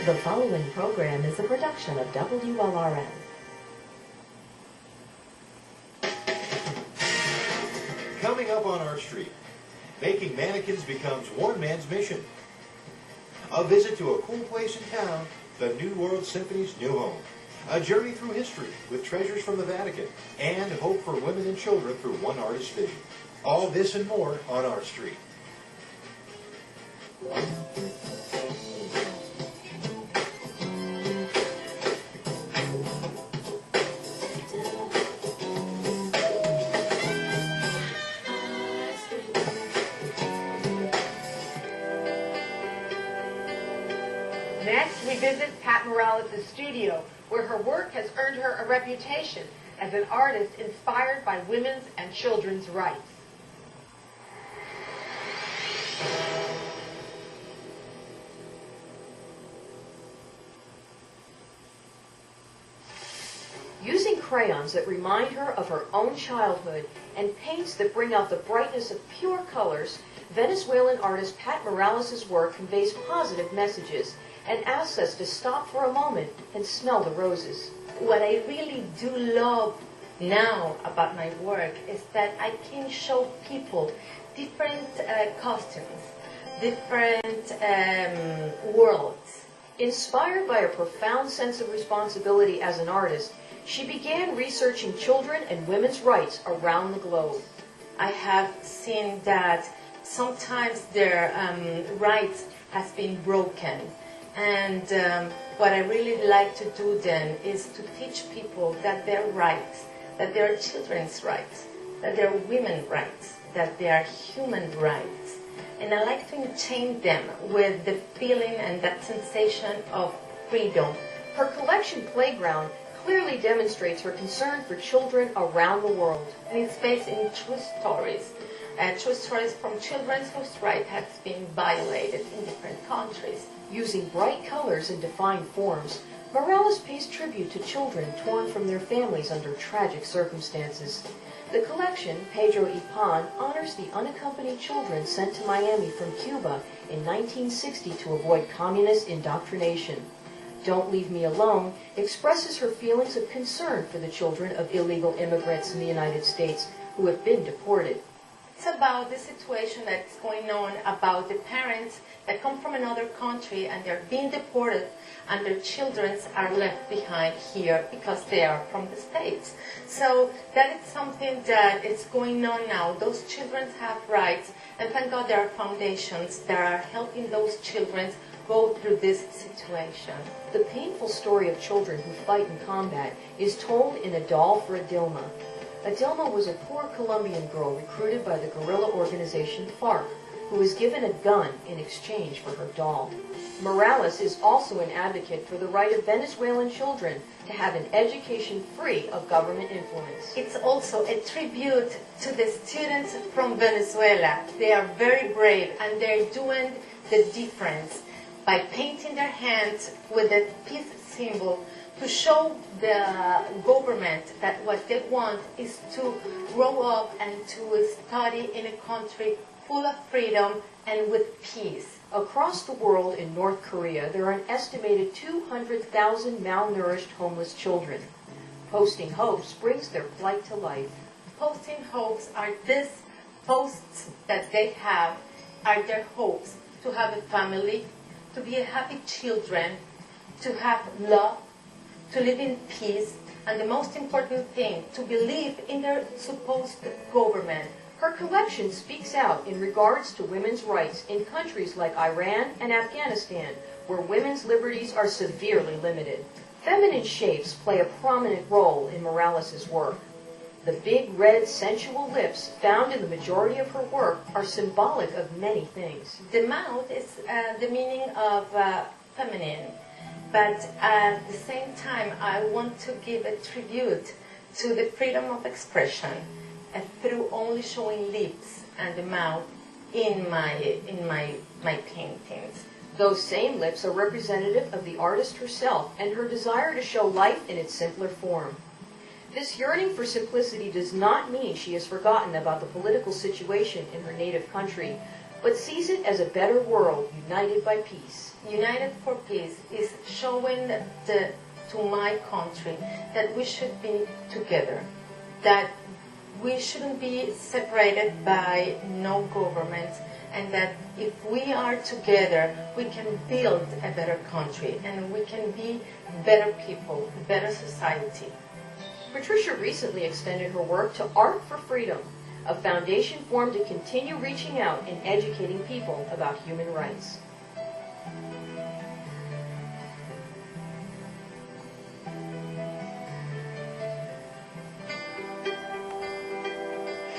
The following program is a production of WLRN. Coming up on our street, making mannequins becomes one man's mission. A visit to a cool place in town, the New World Symphony's new home. A journey through history with treasures from the Vatican, and hope for women and children through one artist's vision. All this and more on our street. Next, we visit Pat Morales' studio, where her work has earned her a reputation as an artist inspired by women's and children's rights. Using crayons that remind her of her own childhood and paints that bring out the brightness of pure colors, Venezuelan artist Pat Morales' work conveys positive messages and asks us to stop for a moment and smell the roses. What I really do love now about my work is that I can show people different costumes, different worlds. Inspired by a profound sense of responsibility as an artist, she began researching children and women's rights around the globe. I have seen that sometimes their rights has been broken. And what I really like to do then is to teach people that they're rights, that they're children's rights, that they're women's rights, that they are human rights. And I like to enchain them with the feeling and that sensation of freedom. Her collection, Playground, clearly demonstrates her concern for children around the world. And it's based in true stories from children whose rights have been violated in different countries. Using bright colors and defined forms, Morales pays tribute to children torn from their families under tragic circumstances. The collection, Pedro y Pan, honors the unaccompanied children sent to Miami from Cuba in 1960 to avoid communist indoctrination. Don't Leave Me Alone expresses her feelings of concern for the children of illegal immigrants in the United States who have been deported. It's about the situation that's going on about the parents that come from another country and they're being deported and their children are left behind here because they are from the States. So that is something that is going on now. Those children have rights, and thank God there are foundations that are helping those children go through this situation. The painful story of children who fight in combat is told in A Doll for Adilma. Adilma was a poor Colombian girl recruited by the guerrilla organization FARC, who was given a gun in exchange for her doll. Morales is also an advocate for the right of Venezuelan children to have an education free of government influence. It's also a tribute to the students from Venezuela. They are very brave and they're doing the difference by painting their hands with the peace symbol to show the government that what they want is to grow up and to study in a country full of freedom and with peace. Across the world in North Korea, there are an estimated 200,000 malnourished homeless children. Posting Hopes brings their plight to life. Posting Hopes are these posts that they have, are their hopes to have a family, to be happy children, to have love, to live in peace, and the most important thing, to believe in their supposed government. Her collection speaks out in regards to women's rights in countries like Iran and Afghanistan, where women's liberties are severely limited. Feminine shapes play a prominent role in Morales' work. The big, red, sensual lips found in the majority of her work are symbolic of many things. The mouth is the meaning of feminine, but at the same time, I want to give a tribute to the freedom of expression through only showing lips and the mouth in my paintings. Those same lips are representative of the artist herself and her desire to show life in its simpler form. This yearning for simplicity does not mean she has forgotten about the political situation in her native country. but sees it as a better world united by peace. United for Peace is showing to my country that we should be together, that we shouldn't be separated by no government, and that if we are together, we can build a better country and we can be better people, a better society. Patricia recently extended her work to Art for Freedom, a foundation formed to continue reaching out and educating people about human rights.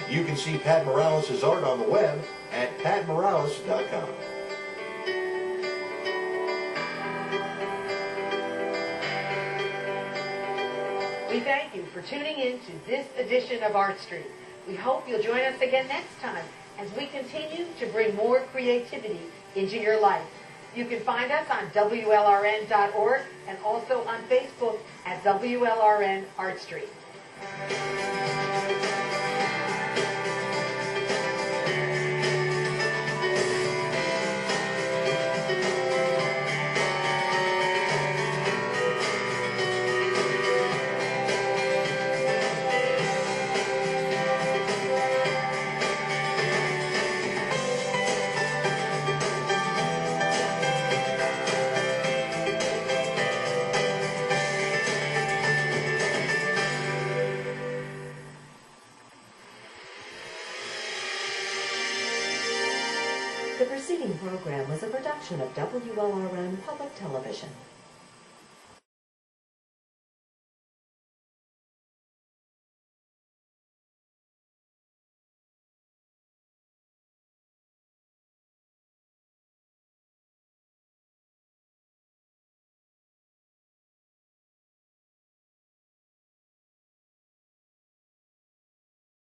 You can see Pat Morales' art on the web at patmorales.com. We thank you for tuning in to this edition of Art Street. We hope you'll join us again next time as we continue to bring more creativity into your life. You can find us on WLRN.org and also on Facebook at WLRN Art Street. The preceding program was a production of WLRN Public Television.